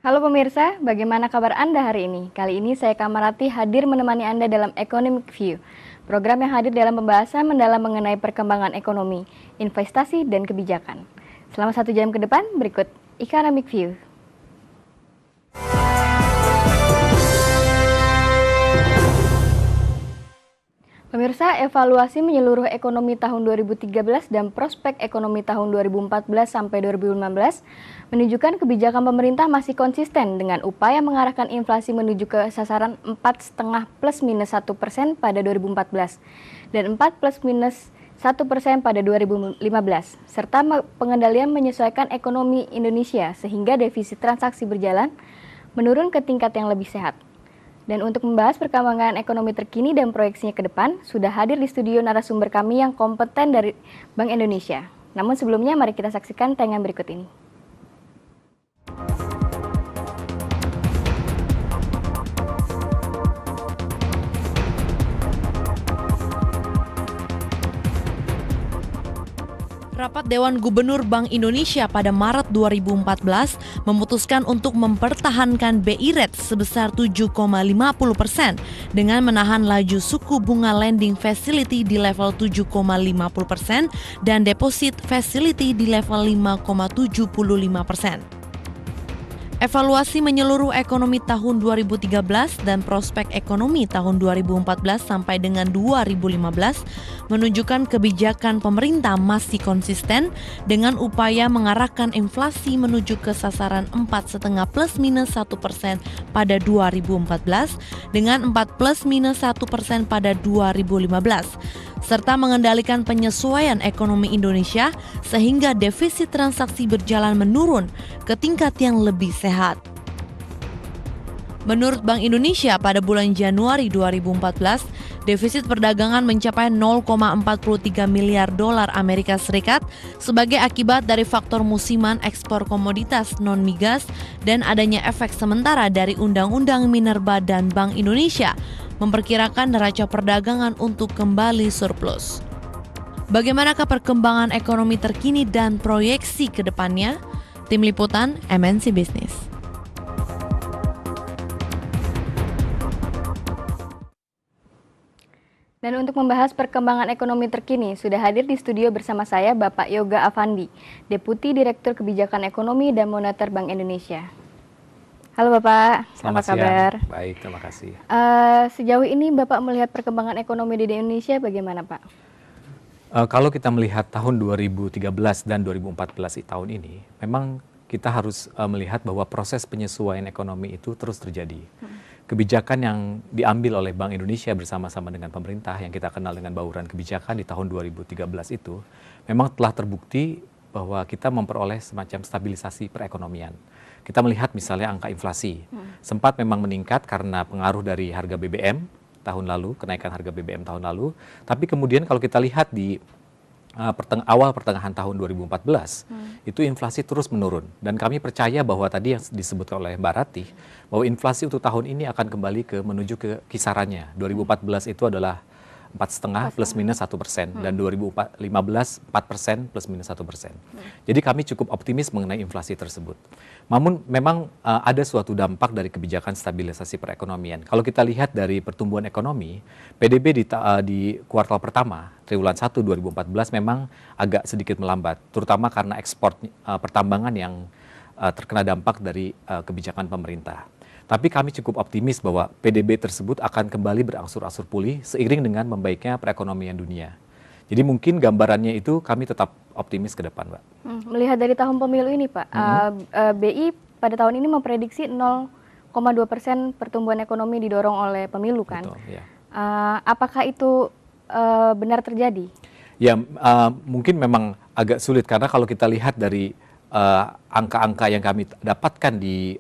Halo pemirsa, bagaimana kabar Anda hari ini? Kali ini saya Kamarati hadir menemani Anda dalam Economic View, program yang hadir dalam pembahasan mendalam mengenai perkembangan ekonomi, investasi, dan kebijakan. Selama 1 jam ke depan, berikut Economic View. Pemirsa, evaluasi menyeluruh ekonomi tahun 2013 dan prospek ekonomi tahun 2014 sampai 2015 menunjukkan kebijakan pemerintah masih konsisten dengan upaya mengarahkan inflasi menuju ke sasaran 4,5 plus minus 1% pada 2014 dan 4 plus minus 1% pada 2015, serta pengendalian menyesuaikan ekonomi Indonesia sehingga defisit transaksi berjalan menurun ke tingkat yang lebih sehat. Dan untuk membahas perkembangan ekonomi terkini dan proyeksinya ke depan, sudah hadir di studio narasumber kami yang kompeten dari Bank Indonesia. Namun sebelumnya, mari kita saksikan tayangan berikut ini. Rapat Dewan Gubernur Bank Indonesia pada Maret 2014 memutuskan untuk mempertahankan BI Rate sebesar 7,50% dengan menahan laju suku bunga lending facility di level 7,50% dan deposit facility di level 5,75%. Evaluasi menyeluruh ekonomi tahun 2013 dan prospek ekonomi tahun 2014 sampai dengan 2015 menunjukkan kebijakan pemerintah masih konsisten dengan upaya mengarahkan inflasi menuju ke sasaran 4,5 plus minus 1% pada 2014 dengan 4 plus minus 1% pada 2015. Serta mengendalikan penyesuaian ekonomi Indonesia sehingga defisit transaksi berjalan menurun ke tingkat yang lebih sehat. Menurut Bank Indonesia pada bulan Januari 2014, defisit perdagangan mencapai 0,43 miliar dolar Amerika Serikat sebagai akibat dari faktor musiman ekspor komoditas non-migas dan adanya efek sementara dari Undang-Undang Minerba dan Bank Indonesia memperkirakan neraca perdagangan untuk kembali surplus. Bagaimanakah perkembangan ekonomi terkini dan proyeksi ke depannya? Tim Liputan MNC Business. Dan untuk membahas perkembangan ekonomi terkini, sudah hadir di studio bersama saya Bapak Yoga Afandi, Deputi Direktur Kebijakan Ekonomi dan Moneter Bank Indonesia. Halo Bapak, apa kabar? Baik, terima kasih. Sejauh ini Bapak melihat perkembangan ekonomi di Indonesia bagaimana Pak? Kalau kita melihat tahun 2013 dan 2014 tahun ini, memang kita harus melihat bahwa proses penyesuaian ekonomi itu terus terjadi. Kebijakan yang diambil oleh Bank Indonesia bersama-sama dengan pemerintah yang kita kenal dengan bauran kebijakan di tahun 2013 itu memang telah terbukti bahwa kita memperoleh semacam stabilisasi perekonomian. Kita melihat misalnya angka inflasi sempat memang meningkat karena pengaruh dari harga BBM tahun lalu, kenaikan harga BBM tahun lalu. Tapi kemudian kalau kita lihat di awal pertengahan tahun 2014, itu inflasi terus menurun. Dan kami percaya bahwa tadi yang disebutkan oleh Mbak Ratih, bahwa inflasi untuk tahun ini akan kembali menuju ke kisarannya. 2014 itu adalah 4,5 plus minus 1% dan 2015 4% plus minus 1%. Jadi kami cukup optimis mengenai inflasi tersebut. Namun memang ada suatu dampak dari kebijakan stabilisasi perekonomian. Kalau kita lihat dari pertumbuhan ekonomi, PDB di kuartal pertama, triwulan 1 2014 memang agak sedikit melambat, terutama karena ekspor pertambangan yang terkena dampak dari kebijakan pemerintah. Tapi kami cukup optimis bahwa PDB tersebut akan kembali berangsur-angsur pulih seiring dengan membaiknya perekonomian dunia. Jadi mungkin gambarannya itu kami tetap optimis ke depan, Pak. Melihat dari tahun pemilu ini, Pak, BI pada tahun ini memprediksi 0,2% pertumbuhan ekonomi didorong oleh pemilu, kan? Betul, ya. Apakah itu benar terjadi? Ya, mungkin memang agak sulit karena kalau kita lihat dari angka-angka yang kami dapatkan di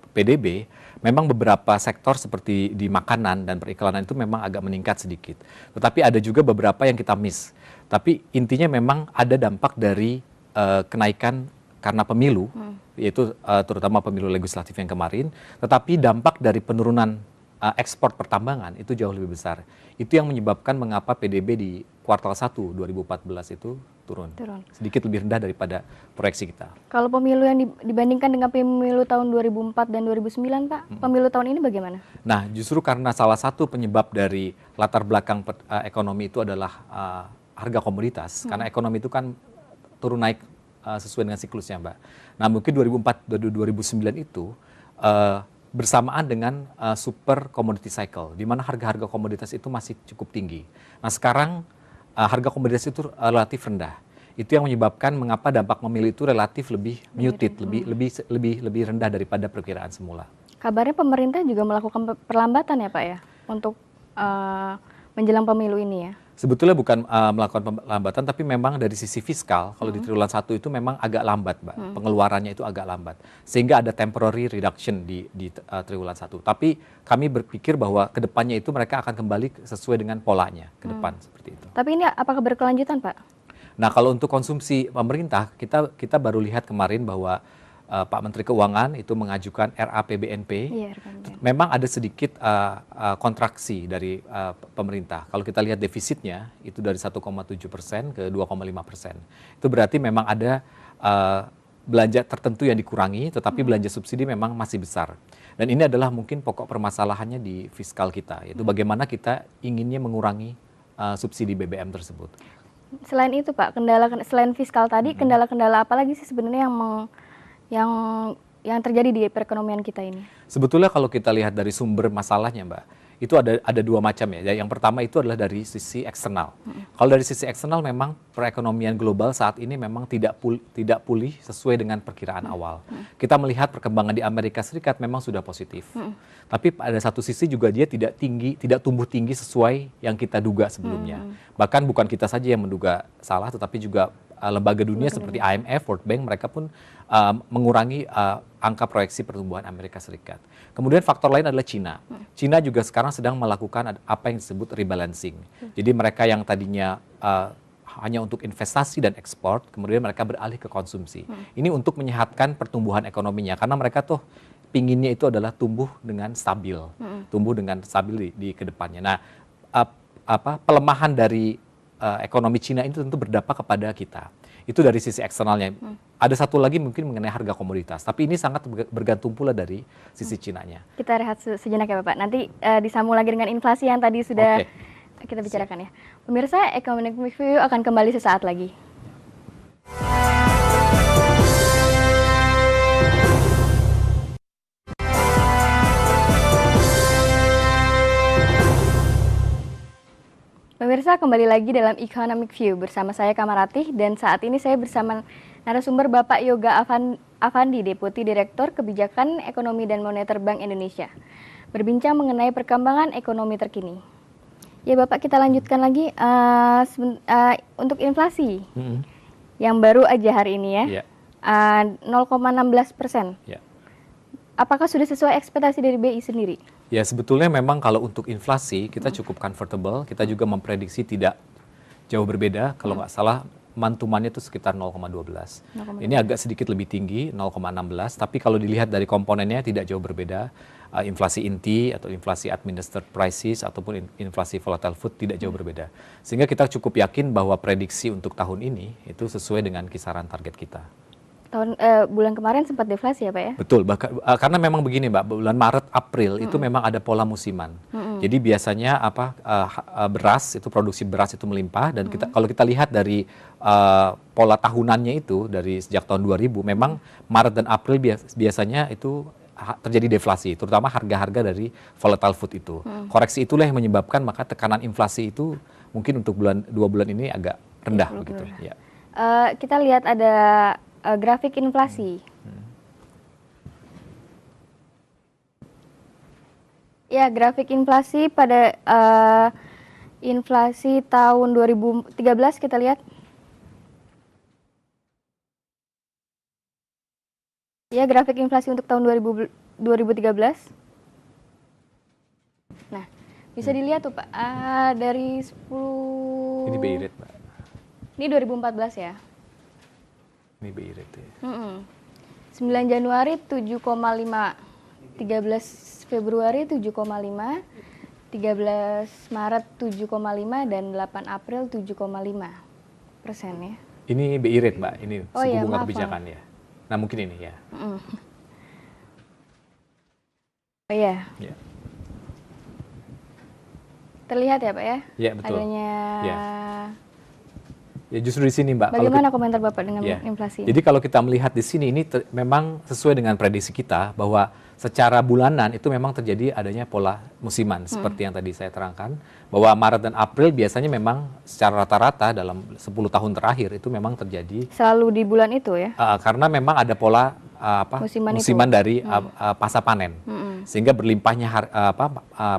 PDB, memang beberapa sektor seperti di makanan dan periklanan itu memang agak meningkat sedikit. Tetapi ada juga beberapa yang kita miss. Tapi intinya memang ada dampak dari kenaikan karena pemilu, yaitu terutama pemilu legislatif yang kemarin. Tetapi dampak dari penurunan ekspor pertambangan itu jauh lebih besar. Itu yang menyebabkan mengapa PDB di kuartal 1 2014 itu turun. Turun. Sedikit lebih rendah daripada proyeksi kita. Kalau pemilu yang dibandingkan dengan pemilu tahun 2004 dan 2009, Pak, pemilu tahun ini bagaimana? Nah, justru karena salah satu penyebab dari latar belakang ekonomi itu adalah harga komoditas. Karena ekonomi itu kan turun naik sesuai dengan siklusnya, Mbak. Nah, mungkin 2004 dan 2009 itu bersamaan dengan super commodity cycle, di mana harga-harga komoditas itu masih cukup tinggi. Nah, sekarang harga komoditas itu relatif rendah. Itu yang menyebabkan mengapa dampak pemilu itu relatif lebih muted, lebih rendah daripada perkiraan semula. Kabarnya pemerintah juga melakukan perlambatan ya Pak ya, untuk menjelang pemilu ini ya? Sebetulnya bukan melakukan perlambatan, tapi memang dari sisi fiskal, kalau di triwulan 1 itu memang agak lambat, Mbak. Pengeluarannya itu agak lambat. Sehingga ada temporary reduction di triwulan 1. Tapi kami berpikir bahwa ke depannya itu mereka akan kembali sesuai dengan polanya ke depan, seperti itu. Tapi ini apakah berkelanjutan, Pak? Nah, kalau untuk konsumsi pemerintah, kita baru lihat kemarin bahwa Pak Menteri Keuangan itu mengajukan RAPBNP. Iya, RAPBNP. Memang ada sedikit kontraksi dari pemerintah. Kalau kita lihat defisitnya itu dari 1,7% ke 2,5%. Itu berarti memang ada belanja tertentu yang dikurangi, tetapi belanja subsidi memang masih besar. Dan ini adalah mungkin pokok permasalahannya di fiskal kita, yaitu bagaimana kita inginnya mengurangi subsidi BBM tersebut. Selain itu Pak, selain fiskal tadi, kendala-kendala apa lagi sih sebenarnya yang terjadi di perekonomian kita ini? Sebetulnya kalau kita lihat dari sumber masalahnya, Mbak, itu ada dua macam ya. Yang pertama itu adalah dari sisi eksternal. Kalau dari sisi eksternal memang perekonomian global saat ini memang tidak pulih sesuai dengan perkiraan awal. Kita melihat perkembangan di Amerika Serikat memang sudah positif. Tapi pada satu sisi juga dia tidak tumbuh tinggi sesuai yang kita duga sebelumnya. Bahkan bukan kita saja yang menduga salah, tetapi juga lembaga dunia seperti IMF, World Bank, mereka pun mengurangi angka proyeksi pertumbuhan Amerika Serikat. Kemudian faktor lain adalah Cina. Cina juga sekarang sedang melakukan apa yang disebut rebalancing. Jadi mereka yang tadinya hanya untuk investasi dan ekspor, kemudian mereka beralih ke konsumsi. Ini untuk menyehatkan pertumbuhan ekonominya, karena mereka tuh pinginnya itu adalah tumbuh dengan stabil, di kedepannya. Nah, pelemahan dari ekonomi Cina ini tentu berdampak kepada kita. Itu dari sisi eksternalnya. Ada satu lagi mungkin mengenai harga komoditas, tapi ini sangat bergantung pula dari sisi Cinanya. Kita rehat sejenak ya Bapak. Nanti disambung lagi dengan inflasi yang tadi sudah kita bicarakan ya. Pemirsa, Economic Review akan kembali sesaat lagi. Pemirsa, kembali lagi dalam Economic View bersama saya Kamaratih, dan saat ini saya bersama narasumber Bapak Yoga Afandi, Deputi Direktur Kebijakan Ekonomi dan Moneter Bank Indonesia, berbincang mengenai perkembangan ekonomi terkini. Ya Bapak, kita lanjutkan lagi untuk inflasi yang baru aja hari ini ya, 0,16%. Apakah sudah sesuai ekspektasi dari BI sendiri? Ya, sebetulnya memang kalau untuk inflasi kita cukup comfortable. Kita juga memprediksi tidak jauh berbeda. Kalau nggak salah mantumannya itu sekitar 0,12. Ini agak sedikit lebih tinggi, 0,16. Tapi kalau dilihat dari komponennya tidak jauh berbeda. Inflasi inti atau inflasi administered prices ataupun inflasi volatile food tidak jauh berbeda. Sehingga kita cukup yakin bahwa prediksi untuk tahun ini itu sesuai dengan kisaran target kita. Bulan kemarin sempat deflasi ya Pak ya? Betul, karena memang begini Mbak, bulan Maret, April itu memang ada pola musiman. Jadi biasanya beras, itu produksi beras itu melimpah, dan kalau kita lihat dari pola tahunannya itu dari sejak tahun 2000, memang Maret dan April biasanya itu terjadi deflasi, terutama harga-harga dari volatile food itu. Koreksi itulah yang menyebabkan maka tekanan inflasi itu mungkin untuk 2 bulan ini agak rendah begitu. Ya. Kita lihat ada grafik inflasi. Ya, grafik inflasi pada inflasi tahun 2013 kita lihat. Ya, grafik inflasi untuk tahun 2013. Nah, bisa dilihat tuh Pak, dari 10... Ini BI rate, Pak. Ini 2014 ya. Ini BI rate ya. 9 Januari 7,5, 13 Februari 7,5, 13 Maret 7,5, dan 8 April 7,5% ya. Ini BI rate, Mbak. Ini Oh suku ya, bunga maaf, kebijakan ya. Nah, mungkin ini ya. Oh iya, Ya, terlihat ya Pak ya? ya betul. Adanya. Ya. Ya justru di sini, Mbak. Bagaimana komentar Bapak dengan Ya. inflasi? Jadi kalau kita melihat di sini ini memang sesuai dengan prediksi kita bahwa secara bulanan itu memang terjadi adanya pola musiman seperti yang tadi saya terangkan, bahwa Maret dan April biasanya memang secara rata-rata dalam 10 tahun terakhir itu memang terjadi Selalu di bulan itu ya? karena memang ada pola musiman dari pasca panen, sehingga berlimpahnya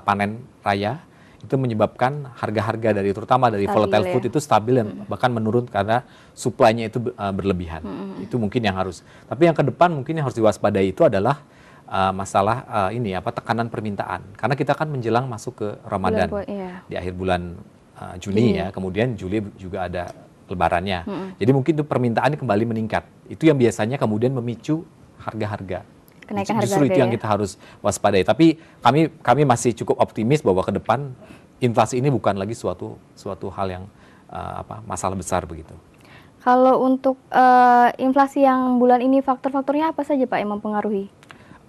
panen raya itu menyebabkan harga-harga dari terutama dari Stabil, volatile ya. food itu stabil dan bahkan menurun karena supply-nya itu berlebihan. Itu mungkin yang harus. Tapi yang ke depan mungkin yang harus diwaspadai itu adalah masalah tekanan permintaan. Karena kita kan menjelang masuk ke Ramadan Iya. di akhir bulan Juni ya, kemudian Juli juga ada Lebarannya. Jadi mungkin itu permintaan kembali meningkat. Itu yang biasanya kemudian memicu harga-harga. Kenaikan Justru harga-harga itu yang ya. kita harus waspadai. Tapi kami masih cukup optimis bahwa ke depan inflasi ini bukan lagi suatu hal yang masalah besar begitu. Kalau untuk inflasi yang bulan ini faktor-faktornya apa saja Pak yang mempengaruhi?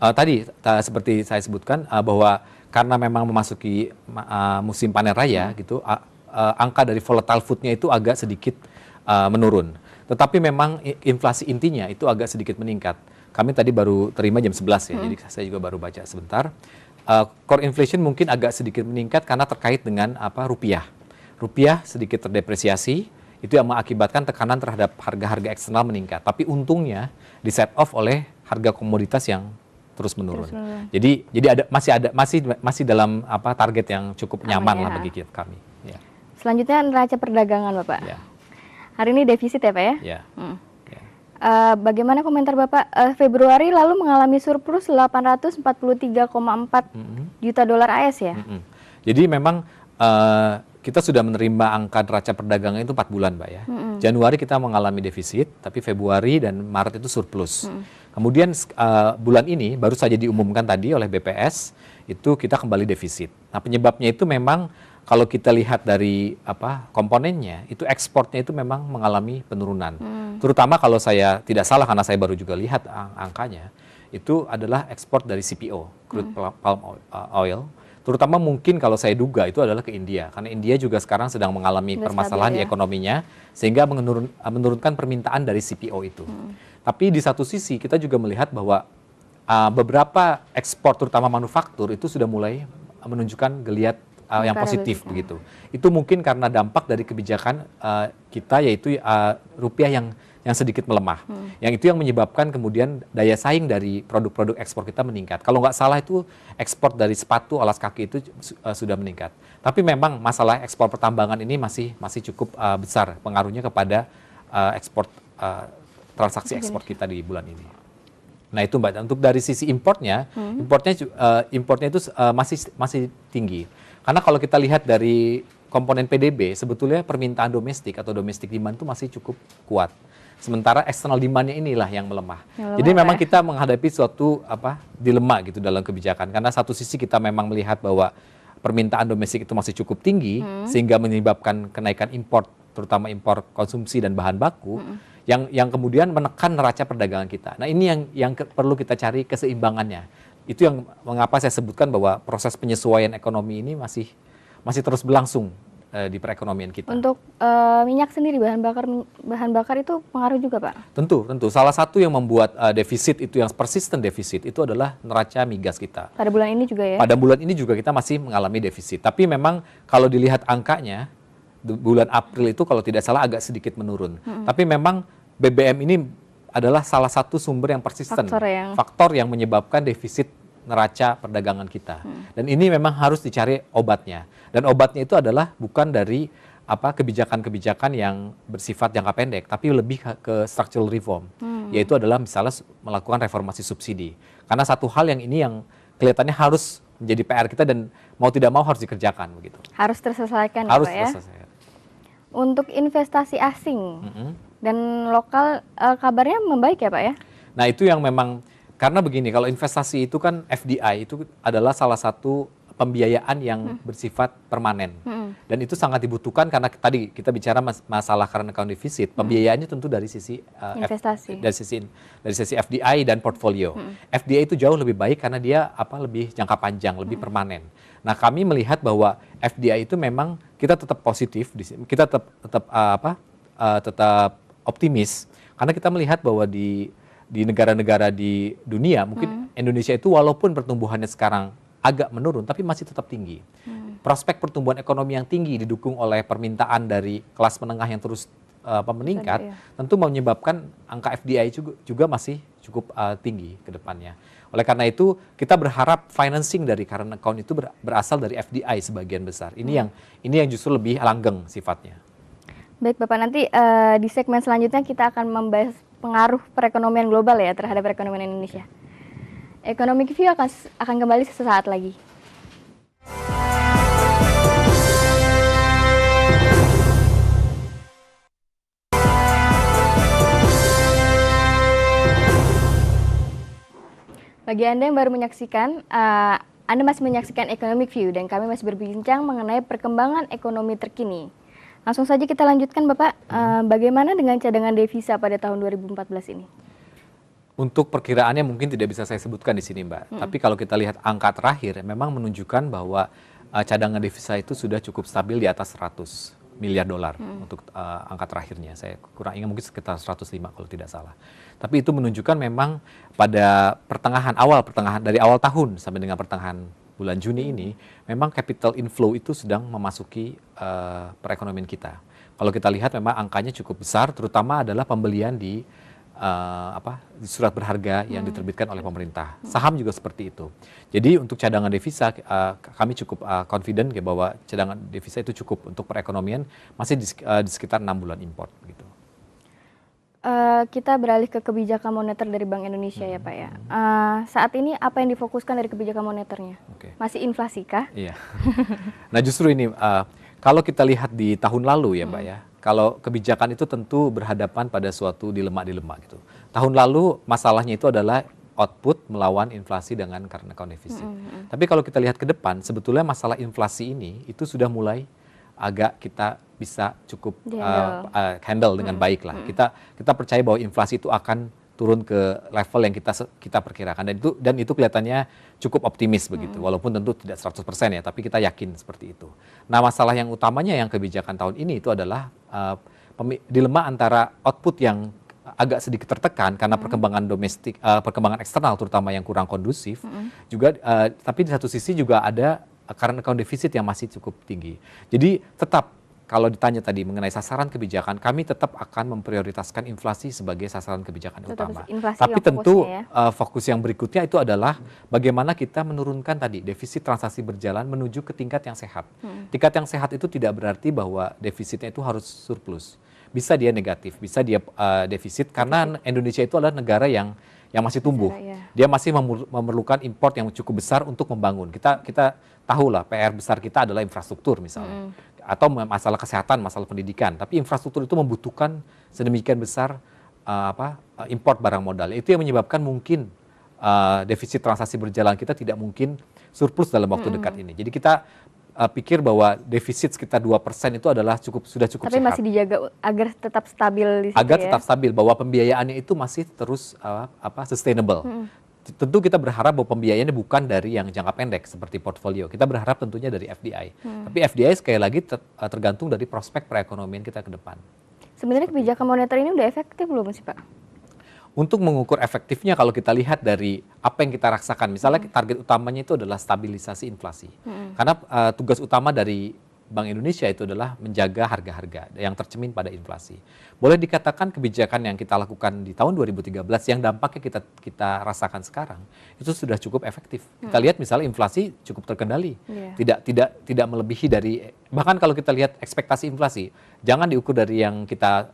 Tadi seperti saya sebutkan bahwa karena memang memasuki musim panen raya gitu, angka dari volatile food-nya itu agak sedikit menurun. Tetapi memang inflasi intinya itu agak sedikit meningkat. Kami tadi baru terima jam 11 ya, jadi saya juga baru baca sebentar. Core inflation mungkin agak sedikit meningkat karena terkait dengan rupiah. Rupiah sedikit terdepresiasi, itu yang mengakibatkan tekanan terhadap harga-harga eksternal meningkat. Tapi untungnya di set off oleh harga komoditas yang terus menurun. Jadi masih dalam target yang cukup nyaman lah bagi kami. Ya. Selanjutnya neraca perdagangan Bapak. Ya. Hari ini defisit ya Pak ya? Ya. Bagaimana komentar Bapak? Februari lalu mengalami surplus 843,4 juta dolar AS ya? Jadi memang kita sudah menerima angka neraca perdagangan itu 4 bulan, Mbak ya. Januari kita mengalami defisit, tapi Februari dan Maret itu surplus. Kemudian bulan ini baru saja diumumkan tadi oleh BPS, itu kita kembali defisit. Nah penyebabnya itu memang kalau kita lihat dari komponennya, itu ekspornya itu memang mengalami penurunan. Terutama kalau saya tidak salah, karena saya baru juga lihat angkanya, itu adalah ekspor dari CPO, crude palm oil. Terutama mungkin kalau saya duga itu adalah ke India, karena India juga sekarang sedang mengalami permasalahan di ekonominya, sehingga menurunkan permintaan dari CPO itu. Tapi di satu sisi kita juga melihat bahwa beberapa ekspor, terutama manufaktur, itu sudah mulai menunjukkan geliat yang positif begitu. Itu mungkin karena dampak dari kebijakan kita, yaitu rupiah yang sedikit melemah. Yang itu yang menyebabkan kemudian daya saing dari produk-produk ekspor kita meningkat. Kalau nggak salah itu ekspor dari sepatu, alas kaki itu sudah meningkat. Tapi memang masalah ekspor pertambangan ini masih cukup besar pengaruhnya kepada ekspor transaksi ekspor kita di bulan ini. Nah itu Mbak, untuk dari sisi importnya itu masih tinggi. Karena kalau kita lihat dari komponen PDB, sebetulnya permintaan domestik atau domestic demand itu masih cukup kuat. Sementara external demand-nya inilah yang melemah. Jadi memang kita menghadapi suatu dilema gitu dalam kebijakan. Karena satu sisi kita memang melihat bahwa permintaan domestik itu masih cukup tinggi, sehingga menyebabkan kenaikan impor, terutama impor konsumsi dan bahan baku, yang kemudian menekan neraca perdagangan kita. Nah ini yang perlu kita cari keseimbangannya. Itu yang mengapa saya sebutkan bahwa proses penyesuaian ekonomi ini masih terus berlangsung di perekonomian kita. Untuk minyak sendiri, bahan bakar itu pengaruh juga Pak? Tentu. Salah satu yang membuat defisit itu, yang persisten defisit, itu adalah neraca migas kita. Pada bulan ini juga ya? Pada bulan ini juga kita masih mengalami defisit. Tapi memang kalau dilihat angkanya, bulan April itu kalau tidak salah agak sedikit menurun. Tapi memang BBM ini adalah salah satu sumber yang persisten, faktor yang menyebabkan defisit neraca perdagangan kita. Dan ini memang harus dicari obatnya. Dan obatnya itu adalah bukan dari kebijakan-kebijakan yang bersifat jangka pendek, tapi lebih ke structural reform, yaitu adalah misalnya melakukan reformasi subsidi. Karena satu hal yang ini yang kelihatannya harus menjadi PR kita dan mau tidak mau harus dikerjakan begitu. Harus terselesaikan harus ya Pak terselesaikan. Untuk investasi asing dan lokal kabarnya membaik ya Pak ya? Nah itu yang memang, karena begini, kalau investasi itu kan FDI itu adalah salah satu pembiayaan yang bersifat permanen. Dan itu sangat dibutuhkan karena tadi kita bicara masalah current account deficit, pembiayaannya tentu dari sisi investasi, dari sisi FDI dan portfolio. FDI itu jauh lebih baik karena dia lebih jangka panjang, lebih permanen. Nah, kami melihat bahwa FDI itu memang kita tetap positif, kita tetap optimis karena kita melihat bahwa di negara-negara di dunia mungkin Indonesia itu walaupun pertumbuhannya sekarang agak menurun tapi masih tetap tinggi. Prospek pertumbuhan ekonomi yang tinggi didukung oleh permintaan dari kelas menengah yang terus meningkat, tentu menyebabkan angka FDI juga masih cukup tinggi ke depannya. Oleh karena itu kita berharap financing dari current account itu berasal dari FDI sebagian besar. Ini yang justru lebih langgeng sifatnya. Baik Bapak, nanti di segmen selanjutnya kita akan membahas pengaruh perekonomian global ya terhadap perekonomian Indonesia. Economic View akan kembali sesaat lagi. Bagi Anda yang baru menyaksikan, Anda masih menyaksikan Economic View dan kami masih berbincang mengenai perkembangan ekonomi terkini. Langsung saja kita lanjutkan Bapak, bagaimana dengan cadangan devisa pada tahun 2014 ini? Untuk perkiraannya mungkin tidak bisa saya sebutkan di sini Mbak, tapi kalau kita lihat angka terakhir memang menunjukkan bahwa cadangan devisa itu sudah cukup stabil di atas 100 miliar dolar untuk angka terakhirnya. Saya kurang ingat, mungkin sekitar 105 kalau tidak salah. Tapi itu menunjukkan memang pada pertengahan dari awal tahun sampai dengan pertengahan bulan Juni ini, memang capital inflow itu sedang memasuki perekonomian kita. Kalau kita lihat memang angkanya cukup besar, terutama adalah pembelian di surat berharga yang diterbitkan oleh pemerintah. Saham juga seperti itu. Jadi untuk cadangan devisa kami cukup confident bahwa cadangan devisa itu cukup untuk perekonomian, masih di sekitar 6 bulan import gitu. Kita beralih ke kebijakan moneter dari Bank Indonesia ya Pak ya. Saat ini apa yang difokuskan dari kebijakan moneternya? Masih inflasi kah? Iya. Nah justru ini kalau kita lihat di tahun lalu ya Mbak ya, kalau kebijakan itu tentu berhadapan pada suatu dilema-dilema gitu. Tahun lalu masalahnya itu adalah output melawan inflasi dengan current account deficit. Tapi kalau kita lihat ke depan, sebetulnya masalah inflasi ini itu sudah mulai agak kita bisa cukup handle dengan baik lah. Kita percaya bahwa inflasi itu akan turun ke level yang kita perkirakan, dan itu kelihatannya cukup optimis begitu, walaupun tentu tidak 100% ya, tapi kita yakin seperti itu. Nah masalah yang utamanya yang kebijakan tahun ini itu adalah dilema antara output yang agak sedikit tertekan karena perkembangan domestik, perkembangan eksternal terutama yang kurang kondusif, juga tapi di satu sisi juga ada current account deficit yang masih cukup tinggi. Jadi tetap kalau ditanya tadi mengenai sasaran kebijakan, kami tetap akan memprioritaskan inflasi sebagai sasaran kebijakan utama. Tapi tentu fokus yang berikutnya itu adalah bagaimana kita menurunkan tadi defisit transaksi berjalan menuju ke tingkat yang sehat. Tingkat yang sehat itu tidak berarti bahwa defisitnya itu harus surplus. Bisa dia negatif, bisa dia defisit karena Indonesia itu adalah negara yang masih tumbuh. Dia masih memerlukan import yang cukup besar untuk membangun. Kita tahu lah PR besar kita adalah infrastruktur misalnya. Atau masalah kesehatan, masalah pendidikan. Tapi infrastruktur itu membutuhkan sedemikian besar import barang modal. Itu yang menyebabkan mungkin defisit transaksi berjalan kita tidak mungkin surplus dalam waktu dekat ini. Jadi kita pikir bahwa defisit sekitar 2% itu adalah sudah cukup sehat. Tapi masih dijaga agar tetap stabil di situ agar tetap stabil, bahwa pembiayaannya itu masih terus sustainable. Tentu kita berharap bahwa pembiayaannya bukan dari yang jangka pendek seperti portfolio. Kita berharap tentunya dari FDI. Tapi FDI sekali lagi tergantung dari prospek perekonomian kita ke depan. Sebenarnya kebijakan moneter ini udah efektif belum sih Pak? Untuk mengukur efektifnya kalau kita lihat dari apa yang kita rasakan, misalnya target utamanya itu adalah stabilisasi inflasi. Karena tugas utama dari Bank Indonesia itu adalah menjaga harga-harga yang tercermin pada inflasi. Boleh dikatakan kebijakan yang kita lakukan di tahun 2013 yang dampaknya kita rasakan sekarang itu sudah cukup efektif. Kita lihat misalnya inflasi cukup terkendali, tidak melebihi dari, bahkan kalau kita lihat ekspektasi inflasi, jangan diukur dari yang kita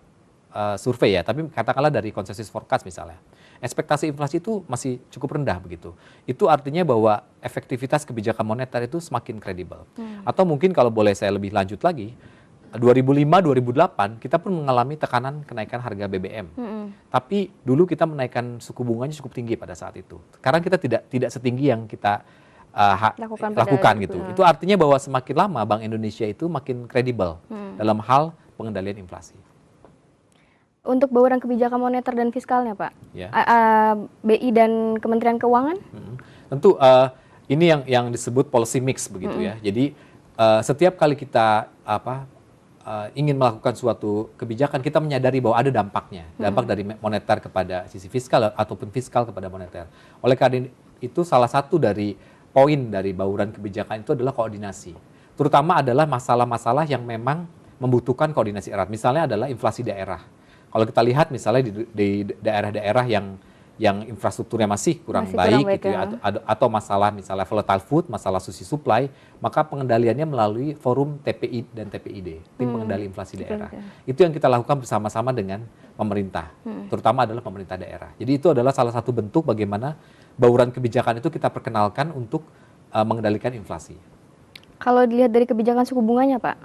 survei ya, tapi katakanlah dari konsensus forecast misalnya. Ekspektasi inflasi itu masih cukup rendah begitu. Itu artinya bahwa efektivitas kebijakan moneter itu semakin kredibel. Atau mungkin kalau boleh saya lebih lanjut lagi, 2005-2008 kita pun mengalami tekanan kenaikan harga BBM. Tapi dulu kita menaikkan suku bunganya cukup tinggi pada saat itu. Sekarang kita tidak setinggi yang kita lakukan gitu. Itu artinya bahwa semakin lama Bank Indonesia itu makin kredibel dalam hal pengendalian inflasi. Untuk bauran kebijakan moneter dan fiskalnya, Pak, Ya. BI dan Kementerian Keuangan? Tentu ini yang disebut policy mix begitu ya. Jadi setiap kali kita ingin melakukan suatu kebijakan, kita menyadari bahwa ada dampaknya, dampak dari moneter kepada sisi fiskal ataupun fiskal kepada moneter. Oleh karena itu salah satu dari poin dari bauran kebijakan itu adalah koordinasi. Terutama adalah masalah-masalah yang memang membutuhkan koordinasi erat. Misalnya adalah inflasi daerah. Kalau kita lihat misalnya di daerah-daerah yang infrastrukturnya masih kurang baik gitu ya, atau masalah misalnya volatile food, masalah sushi supply, maka pengendaliannya melalui forum TPI dan TPID, tim pengendali inflasi daerah. Itu yang kita lakukan bersama-sama dengan pemerintah, terutama adalah pemerintah daerah. Jadi itu adalah salah satu bentuk bagaimana bauran kebijakan itu kita perkenalkan untuk mengendalikan inflasi. Kalau dilihat dari kebijakan suku bunganya, Pak,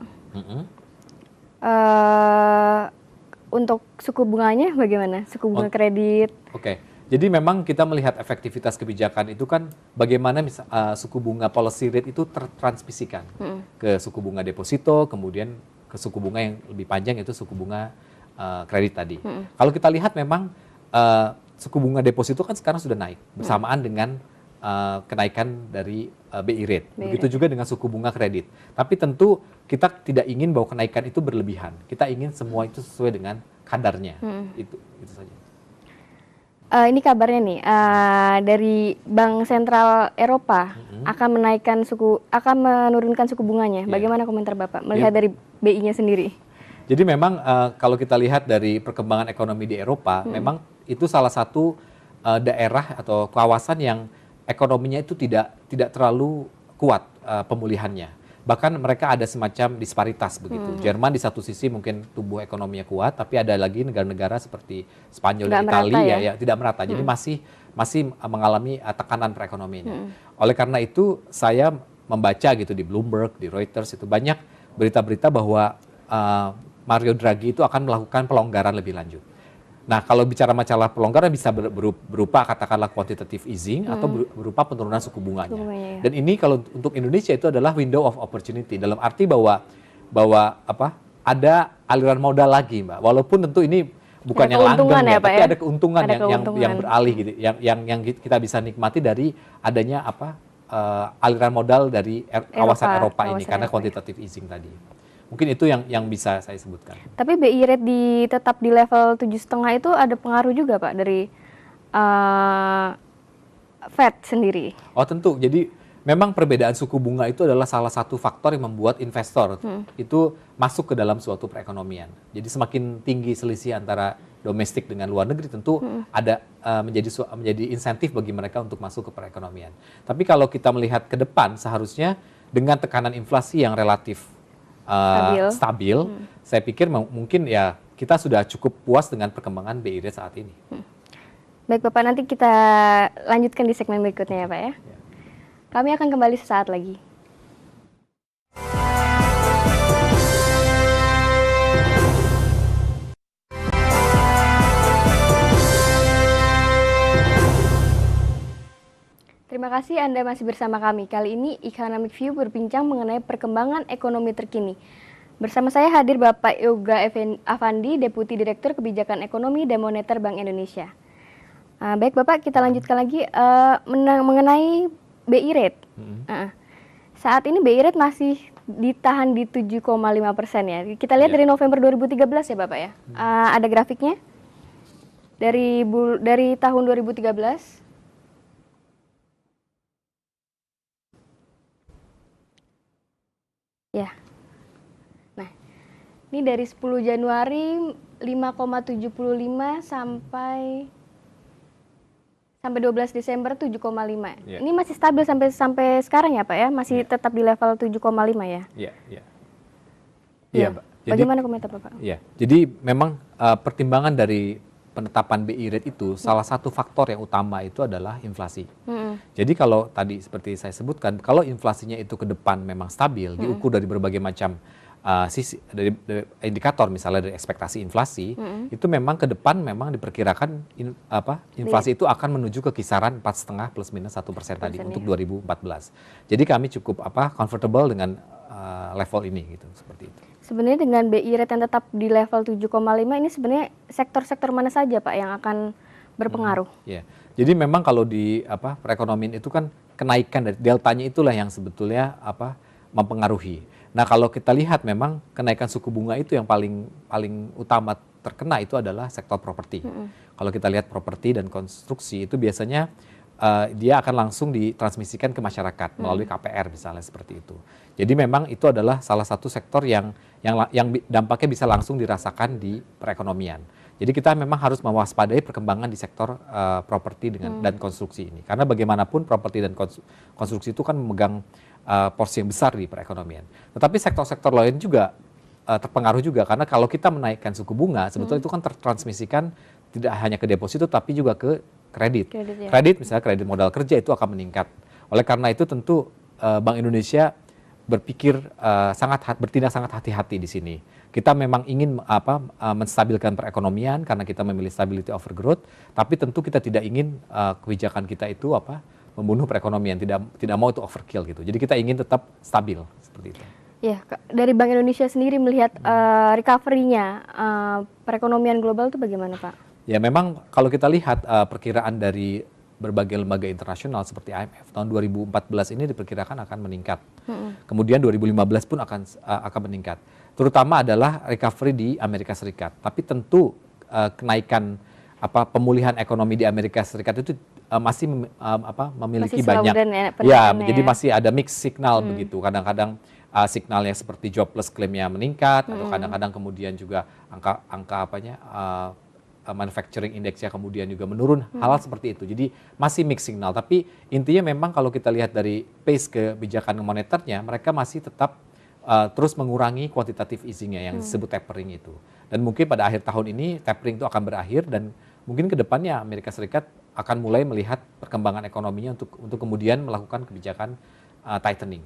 untuk suku bunganya bagaimana? Suku bunga kredit? Oke. Jadi memang kita melihat efektivitas kebijakan itu kan bagaimana suku bunga policy rate itu tertransmisikan ke suku bunga deposito, kemudian ke suku bunga yang lebih panjang itu suku bunga kredit tadi. Kalau kita lihat memang suku bunga deposito kan sekarang sudah naik bersamaan dengan kenaikan dari BI rate. Begitu juga dengan suku bunga kredit. Tapi tentu kita tidak ingin bahwa kenaikan itu berlebihan. Kita ingin semua itu sesuai dengan kadarnya. Itu saja. Ini kabarnya nih dari Bank Sentral Eropa akan menurunkan suku bunganya. Bagaimana komentar Bapak melihat dari BI-nya sendiri? Jadi memang kalau kita lihat dari perkembangan ekonomi di Eropa, memang itu salah satu daerah atau kawasan yang ekonominya itu tidak terlalu kuat pemulihannya. Bahkan mereka ada semacam disparitas begitu. Jerman di satu sisi mungkin tumbuh ekonominya kuat, tapi ada lagi negara-negara seperti Spanyol dan Italia ya tidak merata. Jadi masih mengalami tekanan perekonomiannya. Oleh karena itu saya membaca gitu di Bloomberg, di Reuters itu banyak berita-berita bahwa Mario Draghi itu akan melakukan pelonggaran lebih lanjut. Nah, kalau bicara masalah pelonggaran bisa berupa katakanlah quantitative easing atau berupa penurunan suku bunganya. Dan ini kalau untuk Indonesia itu adalah window of opportunity dalam arti bahwa ada aliran modal lagi, Mbak. Walaupun tentu ini bukan yang langgeng ya, tapi ada keuntungan yang beralih gitu, yang kita bisa nikmati dari adanya aliran modal dari kawasan Eropa ini karena quantitative easing tadi. Mungkin itu yang bisa saya sebutkan. Tapi BI rate tetap di level 7,5 itu ada pengaruh juga, Pak, dari Fed sendiri? Oh tentu, jadi memang perbedaan suku bunga itu adalah salah satu faktor yang membuat investor itu masuk ke dalam suatu perekonomian. Jadi semakin tinggi selisih antara domestik dengan luar negeri tentu ada menjadi insentif bagi mereka untuk masuk ke perekonomian. Tapi kalau kita melihat ke depan seharusnya dengan tekanan inflasi yang relatif stabil, saya pikir mungkin ya kita sudah cukup puas dengan perkembangan BI rate saat ini. Baik Bapak, nanti kita lanjutkan di segmen berikutnya ya Pak ya. Kami akan kembali sesaat lagi. Terima kasih Anda masih bersama kami. Kali ini Economic View berbincang mengenai perkembangan ekonomi terkini. Bersama saya hadir Bapak Yoga Afandi, Deputi Direktur Kebijakan Ekonomi dan Moneter Bank Indonesia. Baik Bapak, kita lanjutkan lagi mengenai BI rate. Saat ini BI rate masih ditahan di 7,5% ya. Kita lihat dari November 2013 ya Bapak ya. Ada grafiknya dari tahun 2013. Ya. Nah, ini dari 10 Januari 5,75 sampai 12 Desember 7,5. Ini masih stabil sampai sekarang ya, Pak ya? Masih tetap di level 7,5 ya? Iya, Mbak. Bagaimana komentar Bapak? Iya. Jadi memang pertimbangan dari penetapan BI rate itu salah satu faktor yang utama itu adalah inflasi. Jadi kalau tadi seperti saya sebutkan, kalau inflasinya itu ke depan memang stabil, diukur dari berbagai macam dari indikator misalnya dari ekspektasi inflasi, itu memang ke depan memang diperkirakan inflasi itu akan menuju ke kisaran 4,5 plus minus 1% tadi untuk 2014. Jadi kami cukup comfortable dengan level ini gitu, seperti itu. Sebenarnya dengan BI rate yang tetap di level 7,5 ini sebenarnya sektor-sektor mana saja Pak yang akan berpengaruh? Ya, jadi memang kalau di perekonomian itu kan kenaikan dari deltanya itulah yang sebetulnya mempengaruhi. Nah kalau kita lihat memang kenaikan suku bunga itu yang paling utama terkena itu adalah sektor properti. Kalau kita lihat properti dan konstruksi itu biasanya dia akan langsung ditransmisikan ke masyarakat melalui KPR misalnya seperti itu. Jadi memang itu adalah salah satu sektor yang dampaknya bisa langsung dirasakan di perekonomian. Jadi kita memang harus mewaspadai perkembangan di sektor properti dan konstruksi ini. Karena bagaimanapun properti dan konstruksi itu kan memegang porsi yang besar di perekonomian. Tetapi sektor-sektor lain juga terpengaruh juga karena kalau kita menaikkan suku bunga sebetulnya itu kan tertransmisikan tidak hanya ke deposito tapi juga ke kredit. Kredit misalnya kredit modal kerja itu akan meningkat. Oleh karena itu tentu Bank Indonesia bertindak sangat hati-hati di sini. Kita memang ingin menstabilkan perekonomian karena kita memilih stability over growth, tapi tentu kita tidak ingin kebijakan kita itu membunuh perekonomian, tidak mau itu overkill gitu. Jadi kita ingin tetap stabil seperti itu. Ya, dari Bank Indonesia sendiri melihat recovery-nya perekonomian global itu bagaimana Pak? Ya memang kalau kita lihat perkiraan dari berbagai lembaga internasional seperti IMF tahun 2014 ini diperkirakan akan meningkat. Kemudian 2015 pun akan meningkat. Terutama adalah recovery di Amerika Serikat. Tapi tentu kenaikan pemulihan ekonomi di Amerika Serikat itu masih memiliki banyak jadi masih ada mixed signal begitu. Kadang-kadang signalnya seperti jobless claim-nya meningkat atau kadang-kadang kemudian juga angka manufacturing index-nya kemudian juga menurun, hal seperti itu. Jadi masih mixed signal, tapi intinya memang kalau kita lihat dari pace kebijakan moneternya, mereka masih tetap terus mengurangi quantitative easing-nya yang disebut tapering itu. Dan mungkin pada akhir tahun ini tapering itu akan berakhir dan mungkin ke depannya Amerika Serikat akan mulai melihat perkembangan ekonominya untuk kemudian melakukan kebijakan tightening.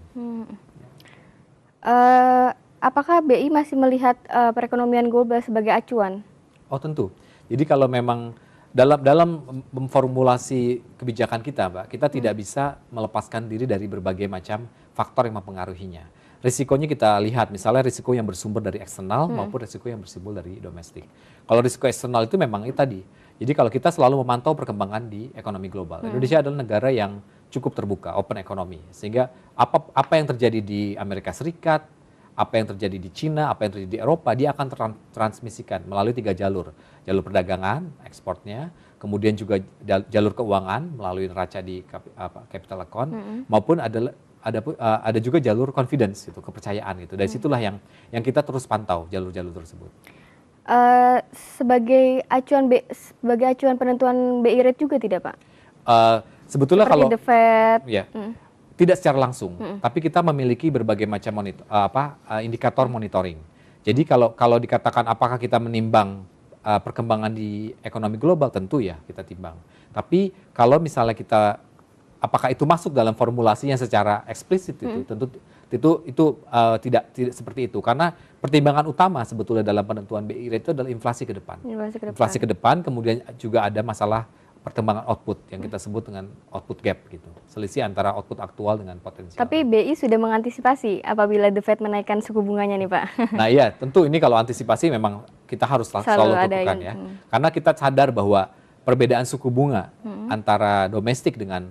Apakah BI masih melihat perekonomian global sebagai acuan? Oh tentu. Jadi kalau memang dalam memformulasi kebijakan kita, Mbak, kita tidak bisa melepaskan diri dari berbagai macam faktor yang mempengaruhinya. Risikonya kita lihat, misalnya risiko yang bersumber dari eksternal maupun risiko yang bersumber dari domestik. Kalau risiko eksternal itu memang itu tadi. Jadi kalau kita selalu memantau perkembangan di ekonomi global. Indonesia adalah negara yang cukup terbuka, open economy. Sehingga apa yang terjadi di Amerika Serikat, apa yang terjadi di Cina, apa yang terjadi di Eropa, dia akan transmisikan melalui 3 jalur. Jalur perdagangan, ekspornya, kemudian juga jalur keuangan melalui neraca di capital account, maupun ada juga jalur confidence, gitu, kepercayaan. Gitu. Dari situlah yang kita terus pantau jalur-jalur tersebut. Sebagai acuan penentuan BI rate juga tidak Pak? Sebetulnya seperti kalau The Fed, tidak secara langsung, tapi kita memiliki berbagai macam indikator monitoring. Jadi kalau dikatakan apakah kita menimbang perkembangan di ekonomi global, tentu ya kita timbang. Tapi kalau misalnya apakah itu masuk dalam formulasi yang secara eksplisit itu tidak seperti itu. Karena pertimbangan utama sebetulnya dalam penentuan BI rate itu adalah inflasi ke depan. Inflasi ke depan, kemudian juga ada masalah perkembangan output yang kita sebut dengan output gap gitu. Selisih antara output aktual dengan potensial. Tapi BI sudah mengantisipasi apabila The Fed menaikkan suku bunganya nih Pak. Nah iya, tentu ini kalau antisipasi memang kita harus selalu lakukan ya. Karena kita sadar bahwa perbedaan suku bunga antara domestik dengan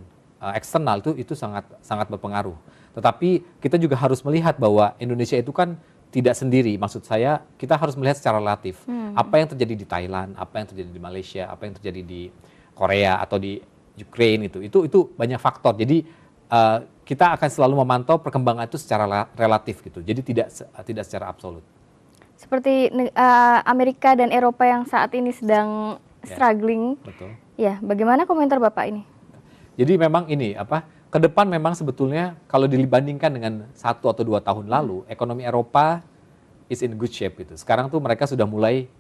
eksternal itu sangat berpengaruh. Tetapi kita juga harus melihat bahwa Indonesia itu kan tidak sendiri. Maksud saya kita harus melihat secara relatif. Apa yang terjadi di Thailand, apa yang terjadi di Malaysia, apa yang terjadi di Korea atau di Ukraine itu banyak faktor. Jadi kita akan selalu memantau perkembangan itu secara relatif gitu. Jadi tidak secara absolut. Seperti Amerika dan Eropa yang saat ini sedang struggling. Betul. Ya, bagaimana komentar Bapak ini? Jadi memang ini ke depan memang sebetulnya kalau dibandingkan dengan 1 atau 2 tahun lalu, ekonomi Eropa is in good shape gitu. Sekarang tuh mereka sudah mulai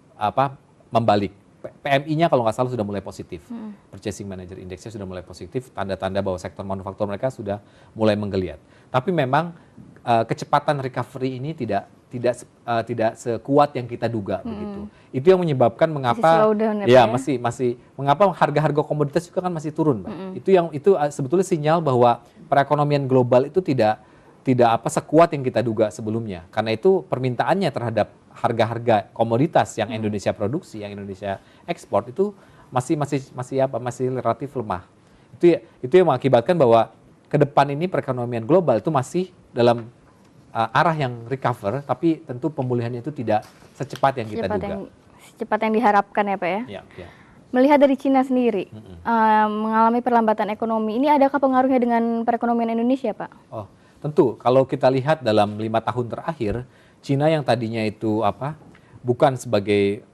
membalik. PMI-nya kalau nggak salah sudah mulai positif. Purchasing Manager Index-nya sudah mulai positif, tanda-tanda bahwa sektor manufaktur mereka sudah mulai menggeliat. Tapi memang kecepatan recovery ini tidak sekuat yang kita duga begitu. Itu yang menyebabkan mengapa mengapa harga-harga komoditas juga kan masih turun, Mbak. Itu sebetulnya sinyal bahwa perekonomian global itu tidak sekuat yang kita duga sebelumnya. Karena itu permintaannya terhadap harga-harga komoditas yang Indonesia produksi, yang Indonesia ekspor itu masih relatif lemah. Itu yang mengakibatkan bahwa ke depan ini perekonomian global itu masih dalam arah yang recover, tapi tentu pemulihannya itu tidak secepat yang kita duga. Secepat yang diharapkan ya Pak ya? Ya. Melihat dari Cina sendiri, mengalami perlambatan ekonomi, ini adakah pengaruhnya dengan perekonomian Indonesia Pak? Oh, tentu. Kalau kita lihat dalam 5 tahun terakhir, Cina yang tadinya itu bukan sebagai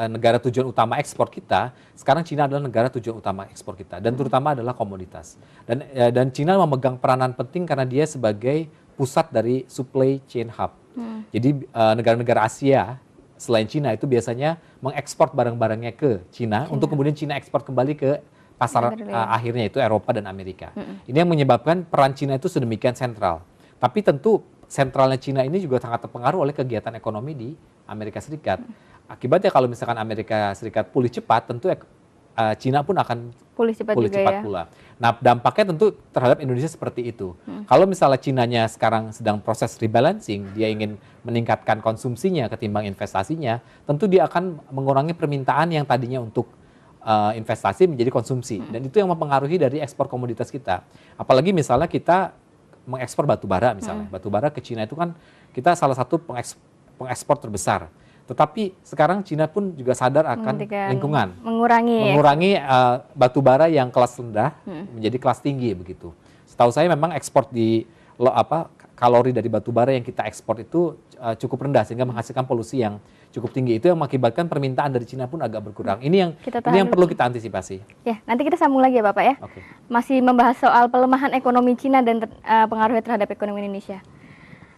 negara tujuan utama ekspor kita, sekarang Cina adalah negara tujuan utama ekspor kita, dan terutama adalah komoditas. Dan Cina memegang peranan penting karena dia sebagai pusat dari supply chain hub. Jadi negara-negara Asia selain Cina itu biasanya mengekspor barang-barangnya ke Cina untuk kemudian Cina ekspor kembali ke pasar akhirnya itu Eropa dan Amerika. Ini yang menyebabkan peran Cina itu sedemikian sentral. Tapi tentu sentralnya Cina ini juga sangat terpengaruh oleh kegiatan ekonomi di Amerika Serikat. Akibatnya kalau misalkan Amerika Serikat pulih cepat, tentu Cina pun akan pulih cepat pula. Nah, dampaknya tentu terhadap Indonesia seperti itu. Kalau misalnya Cinanya sekarang sedang proses rebalancing, dia ingin meningkatkan konsumsinya ketimbang investasinya, tentu dia akan mengurangi permintaan yang tadinya untuk investasi menjadi konsumsi. Dan itu yang mempengaruhi dari ekspor komoditas kita. Apalagi misalnya kita mengekspor batu bara misalnya. Batu bara ke Cina itu kan kita salah satu pengekspor terbesar. Tetapi sekarang Cina pun juga sadar akan lingkungan, mengurangi batu bara yang kelas rendah menjadi kelas tinggi begitu. Setahu saya memang ekspor kalori dari batu bara yang kita ekspor itu cukup rendah sehingga menghasilkan polusi yang cukup tinggi. Itu yang mengakibatkan permintaan dari Cina pun agak berkurang. Ini yang perlu kita antisipasi. Ya, nanti kita sambung lagi ya Bapak ya. Okay. Masih membahas soal pelemahan ekonomi Cina dan pengaruhnya terhadap ekonomi Indonesia.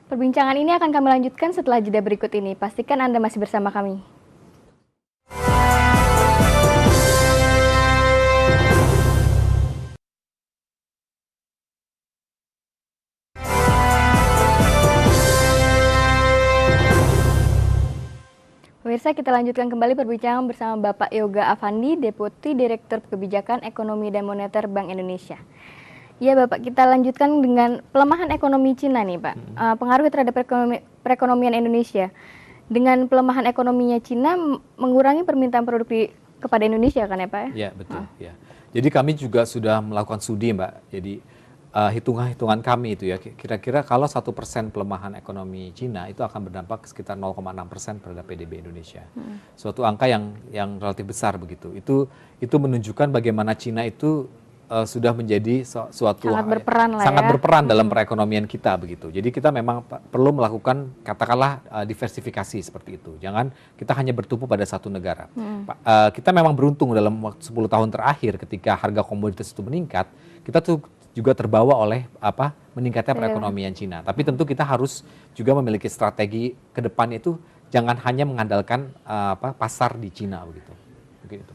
Perbincangan ini akan kami lanjutkan setelah jeda berikut ini. Pastikan Anda masih bersama kami. Pemirsa, kita lanjutkan kembali perbincangan bersama Bapak Yoga Afandi, Deputi Direktur Kebijakan Ekonomi dan Moneter Bank Indonesia. Ya Bapak, kita lanjutkan dengan pelemahan ekonomi Cina nih Pak. Pengaruh terhadap perekonomian Indonesia. Dengan pelemahan ekonominya Cina mengurangi permintaan produk kepada Indonesia kan ya Pak ya? Ya betul. Ya. Jadi kami juga sudah melakukan studi Mbak. Jadi hitungan kami itu ya, kira-kira kalau 1% pelemahan ekonomi Cina itu akan berdampak sekitar 0,6% terhadap PDB Indonesia. Suatu angka yang relatif besar begitu. Itu menunjukkan bagaimana Cina itu sudah menjadi suatu sangat berperan dalam perekonomian kita begitu. Jadi kita memang perlu melakukan katakanlah diversifikasi seperti itu. Jangan kita hanya bertumpu pada satu negara. Kita memang beruntung dalam 10 tahun terakhir ketika harga komoditas itu meningkat, kita tuh juga terbawa oleh meningkatnya perekonomian Cina. Tapi tentu kita harus juga memiliki strategi ke depan itu jangan hanya mengandalkan pasar di Cina begitu. Mungkin itu.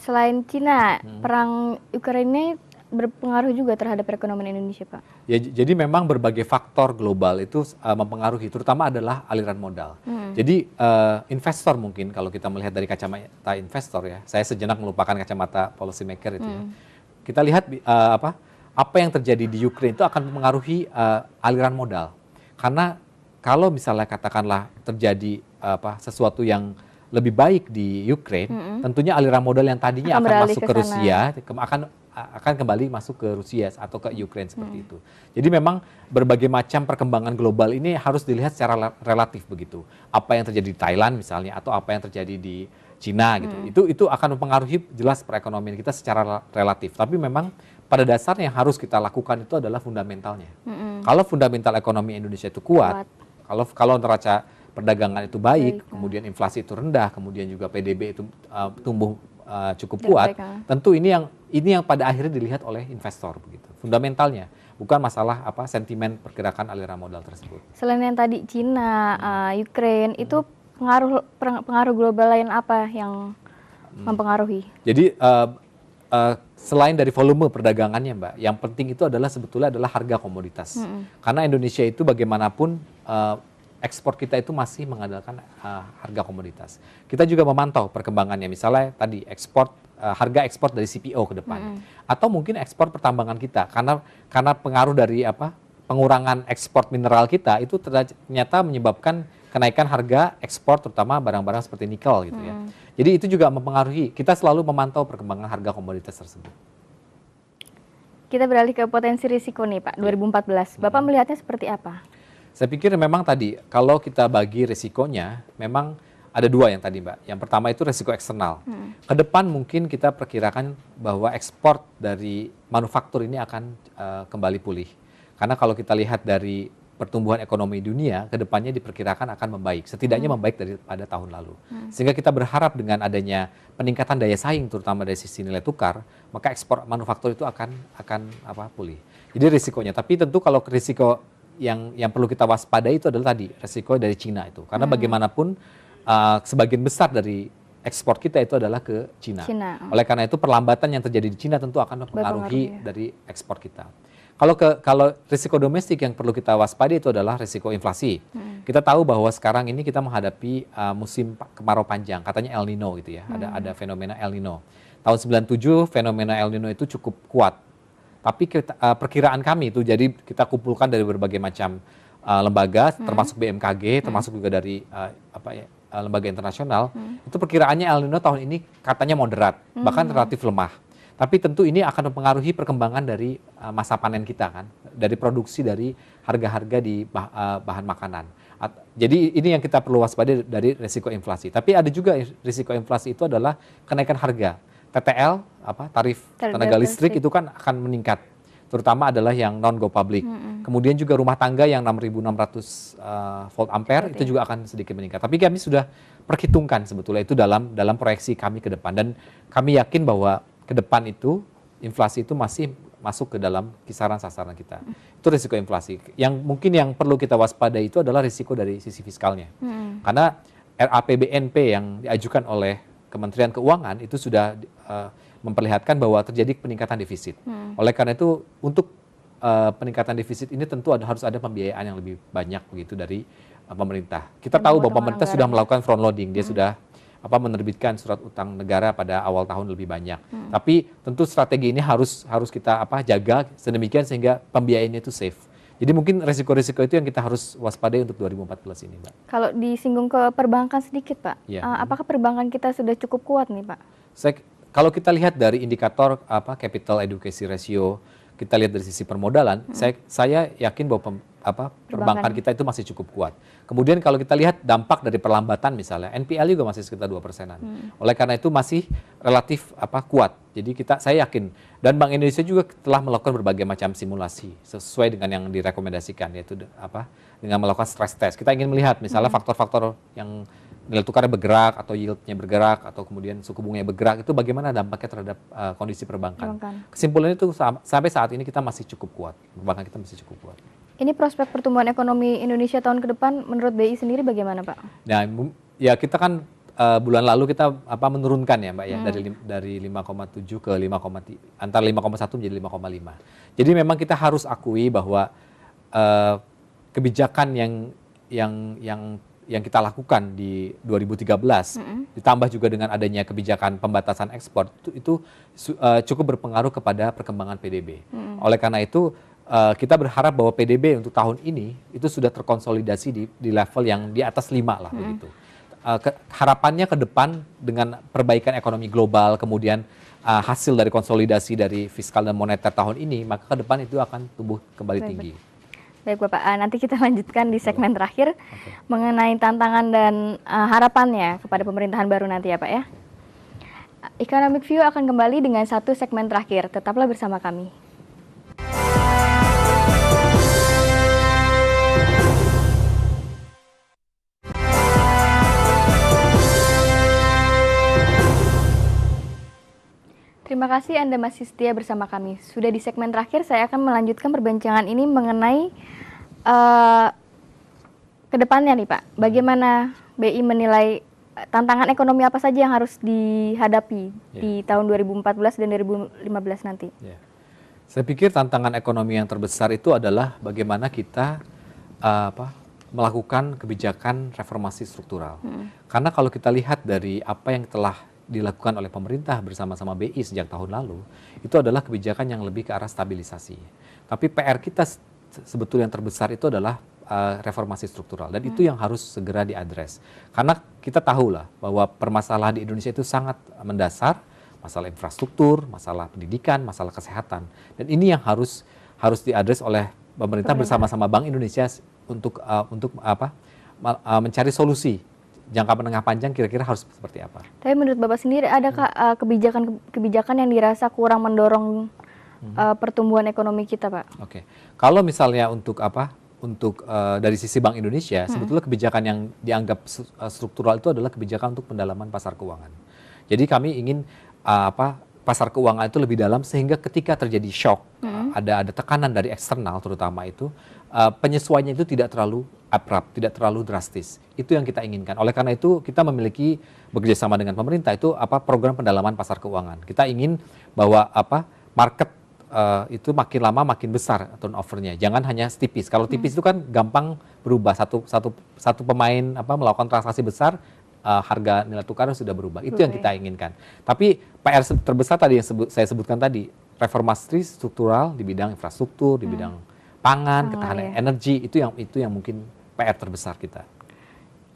Selain Cina, perang Ukraina berpengaruh juga terhadap perekonomian Indonesia, Pak? Ya, jadi memang berbagai faktor global itu mempengaruhi, terutama adalah aliran modal. Jadi investor mungkin kalau kita melihat dari kacamata investor ya, saya sejenak melupakan kacamata policy maker itu ya. Kita lihat apa yang terjadi di Ukraina itu akan mempengaruhi aliran modal. Karena kalau misalnya katakanlah terjadi sesuatu yang lebih baik di Ukraina, tentunya aliran modal yang tadinya akan masuk ke Rusia akan kembali masuk ke Rusia atau ke Ukraina seperti itu. Jadi memang berbagai macam perkembangan global ini harus dilihat secara relatif begitu. Apa yang terjadi di Thailand misalnya atau apa yang terjadi di Cina gitu. Itu akan mempengaruhi jelas perekonomian kita secara relatif. Tapi memang pada dasarnya yang harus kita lakukan itu adalah fundamentalnya. Kalau fundamental ekonomi Indonesia itu kuat. Kalau neraca perdagangan itu baik, kemudian inflasi itu rendah, kemudian juga PDB itu tumbuh cukup kuat, tentu ini yang pada akhirnya dilihat oleh investor begitu. Fundamentalnya, bukan masalah sentimen pergerakan aliran modal tersebut. Selain yang tadi Cina, Ukraina, itu pengaruh global lain apa yang mempengaruhi? Jadi selain dari volume perdagangannya, Mbak, yang penting itu adalah sebetulnya adalah harga komoditas. Karena Indonesia itu bagaimanapun ekspor kita itu masih mengandalkan harga komoditas. Kita juga memantau perkembangannya, misalnya tadi harga ekspor dari CPO ke depan, atau mungkin ekspor pertambangan kita, karena pengaruh dari pengurangan ekspor mineral kita itu ternyata menyebabkan kenaikan harga ekspor terutama barang-barang seperti nikel gitu ya. Jadi itu juga mempengaruhi. Kita selalu memantau perkembangan harga komoditas tersebut. Kita beralih ke potensi risiko nih Pak, 2014. Bapak melihatnya seperti apa? Saya pikir memang tadi kalau kita bagi risikonya memang ada dua yang tadi Mbak. Yang pertama itu risiko eksternal. Ke depan mungkin kita perkirakan bahwa ekspor dari manufaktur ini akan kembali pulih. Karena kalau kita lihat dari pertumbuhan ekonomi dunia, ke depannya diperkirakan akan membaik. Setidaknya membaik daripada tahun lalu. Sehingga kita berharap dengan adanya peningkatan daya saing, terutama dari sisi nilai tukar, maka ekspor manufaktur itu akan pulih. Jadi risikonya. Tapi tentu kalau risiko yang perlu kita waspadai itu adalah tadi, risiko dari Cina itu. Karena bagaimanapun sebagian besar dari ekspor kita itu adalah ke Cina. Oleh karena itu perlambatan yang terjadi di Cina tentu akan mempengaruhi dari ekspor kita. Kalau risiko domestik yang perlu kita waspadai itu adalah risiko inflasi. Kita tahu bahwa sekarang ini kita menghadapi musim kemarau panjang, katanya El Nino gitu ya. Ada fenomena El Nino. Tahun 97 fenomena El Nino itu cukup kuat. Tapi perkiraan kami itu, jadi kita kumpulkan dari berbagai macam lembaga, termasuk BMKG, termasuk juga dari lembaga internasional. Itu perkiraannya El Nino tahun ini katanya moderat, bahkan relatif lemah. Tapi tentu ini akan mempengaruhi perkembangan dari masa panen kita kan, dari produksi dari harga-harga di bahan makanan. Jadi ini yang kita perlu waspadai dari risiko inflasi. Tapi ada juga risiko inflasi itu adalah kenaikan harga. TTL, tarif tenaga listrik itu kan akan meningkat. Terutama adalah yang non-go public. Kemudian juga rumah tangga yang 6.600 volt ampere itu juga akan sedikit meningkat. Tapi kami sudah perhitungkan sebetulnya itu dalam proyeksi kami ke depan. Dan kami yakin bahwa ke depan itu inflasi itu masih masuk ke dalam kisaran sasaran kita. Itu risiko inflasi. Yang mungkin yang perlu kita waspadai itu adalah risiko dari sisi fiskalnya. Karena RAPBNP yang diajukan oleh Kementerian Keuangan itu sudah memperlihatkan bahwa terjadi peningkatan defisit. Oleh karena itu untuk peningkatan defisit ini tentu harus ada pembiayaan yang lebih banyak begitu dari pemerintah. Kita tahu bahwa pemerintah sudah melakukan front loading, dia sudah menerbitkan surat utang negara pada awal tahun lebih banyak. Tapi tentu strategi ini harus kita jaga sedemikian sehingga pembiayaannya itu safe. Jadi mungkin risiko-risiko itu yang kita harus waspadai untuk 2014 ini, Mbak. Kalau disinggung ke perbankan sedikit, Pak, apakah perbankan kita sudah cukup kuat nih, Pak? Kalau kita lihat dari indikator capital adequacy ratio, kita lihat dari sisi permodalan, saya yakin bahwa perbankan kita itu masih cukup kuat. Kemudian kalau kita lihat dampak dari perlambatan misalnya, NPL juga masih sekitar 2%-an. Oleh karena itu masih relatif kuat. Jadi saya yakin, dan Bank Indonesia juga telah melakukan berbagai macam simulasi sesuai dengan yang direkomendasikan, yaitu dengan melakukan stress test. Kita ingin melihat misalnya faktor-faktor yang nilai tukarnya bergerak atau yieldnya bergerak atau kemudian suku bunganya bergerak, itu bagaimana dampaknya terhadap kondisi perbankan. Kesimpulannya itu sampai saat ini kita masih cukup kuat, perbankan kita masih cukup kuat. Ini prospek pertumbuhan ekonomi Indonesia tahun ke depan menurut BI sendiri bagaimana, Pak? Nah, ya kita kan bulan lalu kita menurunkan ya Mbak ya, dari 5,7 ke 5,3, antara 5,1 menjadi 5,5. Jadi memang kita harus akui bahwa kebijakan yang kita lakukan di 2013 ditambah juga dengan adanya kebijakan pembatasan ekspor itu cukup berpengaruh kepada perkembangan PDB. Oleh karena itu kita berharap bahwa PDB untuk tahun ini itu sudah terkonsolidasi di level yang di atas 5 lah begitu. Harapannya ke depan dengan perbaikan ekonomi global, kemudian hasil dari konsolidasi dari fiskal dan moneter tahun ini, maka ke depan itu akan tumbuh kembali tinggi. Baik Bapak, nanti kita lanjutkan di segmen terakhir mengenai tantangan dan harapannya kepada pemerintahan baru nanti ya Pak ya. Economic View akan kembali dengan satu segmen terakhir, tetaplah bersama kami. Terima kasih Anda masih setia bersama kami. Sudah di segmen terakhir, saya akan melanjutkan perbincangan ini mengenai kedepannya nih Pak. Bagaimana BI menilai tantangan ekonomi apa saja yang harus dihadapi Ya. di tahun 2014 dan 2015 nanti? Ya. Saya pikir tantangan ekonomi yang terbesar itu adalah bagaimana kita melakukan kebijakan reformasi struktural. Karena kalau kita lihat dari apa yang telah dilakukan oleh pemerintah bersama-sama BI sejak tahun lalu, itu adalah kebijakan yang lebih ke arah stabilisasi. Tapi PR kita sebetulnya yang terbesar itu adalah reformasi struktural, dan itu yang harus segera diadres. Karena kita tahulah bahwa permasalahan di Indonesia itu sangat mendasar, masalah infrastruktur, masalah pendidikan, masalah kesehatan, dan ini yang harus diadres oleh pemerintah bersama-sama Bank Indonesia untuk mencari solusi jangka menengah panjang kira-kira harus seperti apa. Tapi menurut Bapak sendiri, adakah kebijakan yang dirasa kurang mendorong pertumbuhan ekonomi kita, Pak? Oke, kalau misalnya untuk dari sisi Bank Indonesia, sebetulnya kebijakan yang dianggap struktural itu adalah kebijakan untuk pendalaman pasar keuangan. Jadi kami ingin pasar keuangan itu lebih dalam sehingga ketika terjadi shock, ada tekanan dari eksternal terutama itu, penyesuaiannya itu tidak terlalu abrupt, tidak terlalu drastis. Itu yang kita inginkan. Oleh karena itu kita memiliki bekerjasama dengan pemerintah itu program pendalaman pasar keuangan. Kita ingin bahwa market itu makin lama makin besar turnover-nya. Jangan hanya tipis. Kalau tipis itu kan gampang berubah. Satu pemain melakukan transaksi besar, harga nilai tukar sudah berubah. Itu yang kita inginkan. Tapi PR terbesar tadi yang saya sebutkan tadi, reformasi struktural di bidang infrastruktur, di bidang pangan, ketahanan energi, itu yang mungkin PR terbesar kita.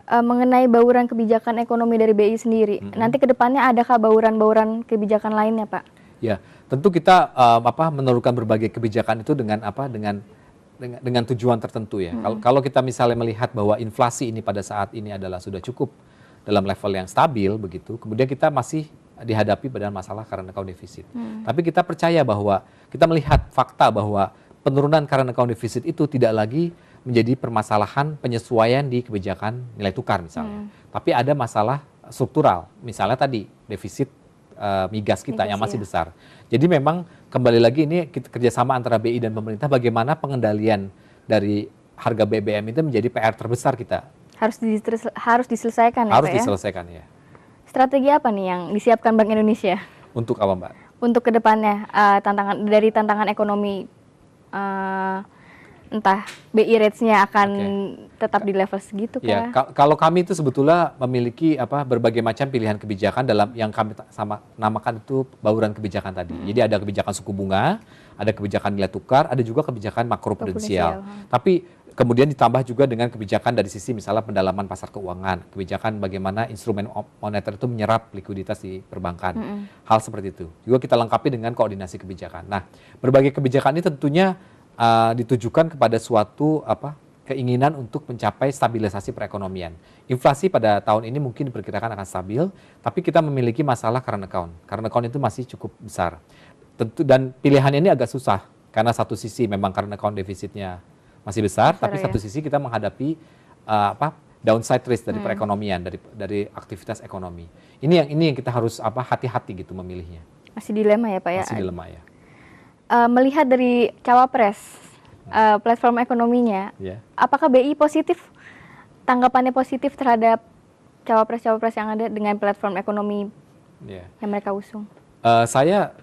Mengenai bauran kebijakan ekonomi dari BI sendiri, nanti ke depannya adakah bauran-bauran kebijakan lainnya, Pak? Ya, tentu kita menurunkan berbagai kebijakan itu dengan tujuan tertentu ya. Kalau kita misalnya melihat bahwa inflasi ini pada saat ini adalah sudah cukup dalam level yang stabil begitu, kemudian kita masih dihadapi pada masalah current account deficit. Tapi kita percaya bahwa kita melihat fakta bahwa penurunan current account deficit itu tidak lagi menjadi permasalahan penyesuaian di kebijakan nilai tukar misalnya. Tapi ada masalah struktural, misalnya tadi defisit migas kita yang masih besar. Jadi memang kembali lagi ini kerjasama antara BI dan pemerintah bagaimana pengendalian dari harga BBM itu menjadi PR terbesar kita. Harus diselesaikan ya, Pak ya? Harus diselesaikan ya. Strategi apa nih yang disiapkan Bank Indonesia? Untuk apa, Mbak? Untuk kedepannya tantangan ekonomi, entah BI rates-nya akan tetap di level segitu kah? Ya, kalau kami itu sebetulnya memiliki berbagai macam pilihan kebijakan dalam yang kami namakan itu bauran kebijakan tadi. Jadi ada kebijakan suku bunga, ada kebijakan nilai tukar, ada juga kebijakan makroprudensial. Tapi kemudian ditambah juga dengan kebijakan dari sisi misalnya pendalaman pasar keuangan, kebijakan bagaimana instrumen moneter itu menyerap likuiditas di perbankan. Hal seperti itu. Juga kita lengkapi dengan koordinasi kebijakan. Nah, berbagai kebijakan ini tentunya ditujukan kepada suatu keinginan untuk mencapai stabilisasi perekonomian. Inflasi pada tahun ini mungkin diperkirakan akan stabil, tapi kita memiliki masalah current account. Current account itu masih cukup besar. Tentu dan pilihannya ini agak susah karena satu sisi memang current account defisitnya masih besar, tapi satu sisi kita menghadapi downside risk dari perekonomian, dari aktivitas ekonomi. Ini yang kita harus hati-hati gitu memilihnya. Masih dilema ya, Pak ya? Masih dilema ya. Melihat dari cawapres, platform ekonominya, apakah BI tanggapannya positif terhadap cawapres-cawapres yang ada dengan platform ekonomi yang mereka usung? Saya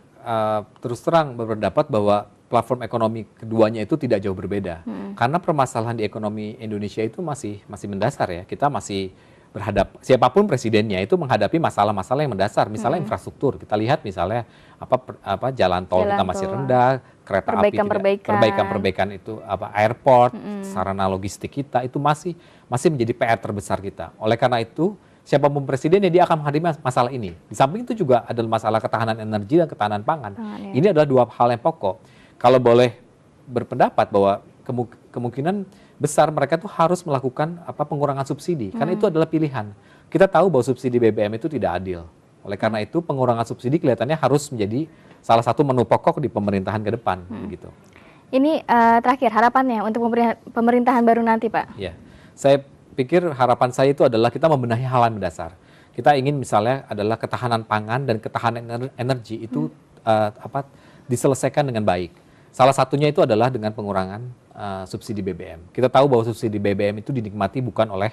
terus terang berpendapat bahwa platform ekonomi keduanya itu tidak jauh berbeda, karena permasalahan di ekonomi Indonesia itu masih mendasar ya. Kita masih siapapun presidennya itu menghadapi masalah-masalah yang mendasar, misalnya infrastruktur. Kita lihat misalnya jalan tol kita masih rendah, kereta api perbaikan itu airport, sarana logistik kita itu masih menjadi PR terbesar kita. Oleh karena itu siapapun presidennya dia akan menghadapi masalah ini. Di samping itu juga ada masalah ketahanan energi dan ketahanan pangan. Ini adalah dua hal yang pokok. Kalau boleh berpendapat bahwa kemungkinan besar mereka tuh harus melakukan pengurangan subsidi, karena itu adalah pilihan. Kita tahu bahwa subsidi BBM itu tidak adil. Oleh karena itu pengurangan subsidi kelihatannya harus menjadi salah satu menu pokok di pemerintahan ke depan. Gitu. Ini terakhir harapannya untuk pemerintahan baru nanti, Pak. Ya, saya pikir harapan saya itu adalah kita membenahi hal yang mendasar. Kita ingin misalnya adalah ketahanan pangan dan ketahanan energi itu diselesaikan dengan baik. Salah satunya itu adalah dengan pengurangan subsidi BBM. Kita tahu bahwa subsidi BBM itu dinikmati bukan oleh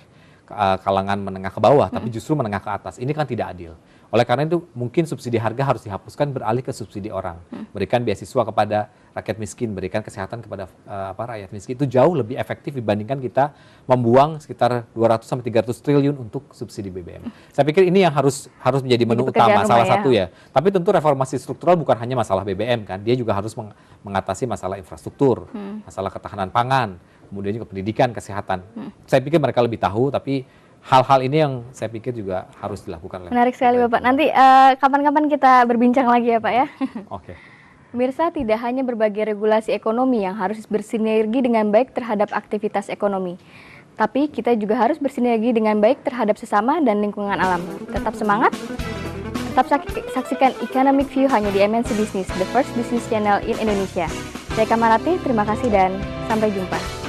kalangan menengah ke bawah, tapi justru menengah ke atas. Ini kan tidak adil. Oleh karena itu mungkin subsidi harga harus dihapuskan, beralih ke subsidi orang. Berikan beasiswa kepada rakyat miskin, berikan kesehatan kepada rakyat miskin. Itu jauh lebih efektif dibandingkan kita membuang sekitar 200 sampai 300 triliun untuk subsidi BBM. Saya pikir ini yang harus menjadi menu utama, salah satu ya. Tapi tentu reformasi struktural bukan hanya masalah BBM kan, dia juga harus mengatasi masalah infrastruktur, masalah ketahanan pangan, kemudian juga pendidikan, kesehatan. Saya pikir mereka lebih tahu, tapi hal-hal ini yang saya pikir juga harus dilakukan. Menarik sekali Bapak. Nanti kapan-kapan kita berbincang lagi ya Pak ya. Oke. Pemirsa, tidak hanya berbagai regulasi ekonomi yang harus bersinergi dengan baik terhadap aktivitas ekonomi, tapi kita juga harus bersinergi dengan baik terhadap sesama dan lingkungan alam. Tetap semangat, tetap saksikan Economic View hanya di MNC Business, the first business channel in Indonesia. Saya Kamarati, terima kasih dan sampai jumpa.